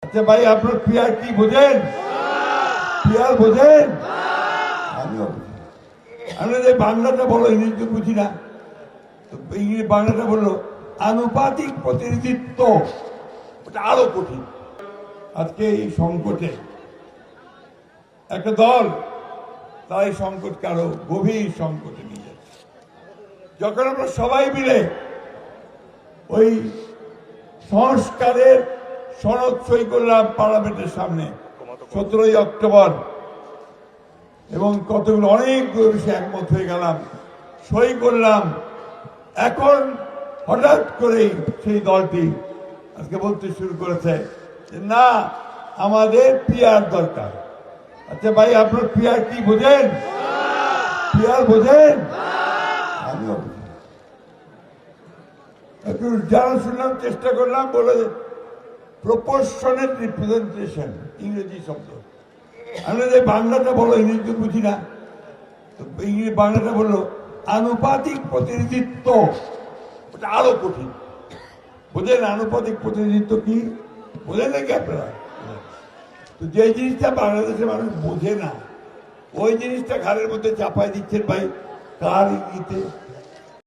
আচ্ছা ভাই, আপনার পিয়ার কি বোঝেন? পিয়ার বোঝেন? আমিও বুঝি। আমরা যে বাংলাটা বলো, ইংরেজি তো বুঝি না, তো ইংরেজি বাংলাটা বললো আনুপাতিক প্রতিনিধিত্ব, ওটা আরো কঠিন। আজকে এই সংকটে একটা দল তাই সংকটকে আরো গভীর সংকটে নিয়ে যাচ্ছে। যখন আমরা সবাই মিলে ওই সংস্কারের সনদ সই করলাম পার্লামেন্টের সামনে 17ই অক্টোবর, এবং কতগুলো অনেকগুলো বিষয়ে একমত হয়ে গেলাম, সই করলাম। এখন হঠাৎ করেই সেই দলটি আজকে বলতে শুরু করেছে যে না, আমাদের পিয়ার দরকার। আচ্ছা ভাই, আপনার পিয়ার কি বোঝেন? পিয়ার বোঝেন? আমিও বুঝি। একটু জানা শুনলাম, চেষ্টা করলাম, বলে প্রপোর্শনেট রিপ্রেজেন্টেশন, ইংরেজি শব্দ। আমরা যে বাংলাটা বলো, ইংরেজি তো বুঝি না, তো ইংরেজি বাংলাটা বললো আনুপাতিক প্রতিনিধিত্ব, ওটা আরো কঠিন। বোঝেন আনুপাতিক প্রতিনিধিত্ব কি? বোঝেন নাকি আপনারা? তো যে জিনিসটা বাংলাদেশের মানুষ বোঝে না, ওই জিনিসটা ঘাড়ের মধ্যে চাপাই দিচ্ছেন ভাই, কার ইঙ্গিতে,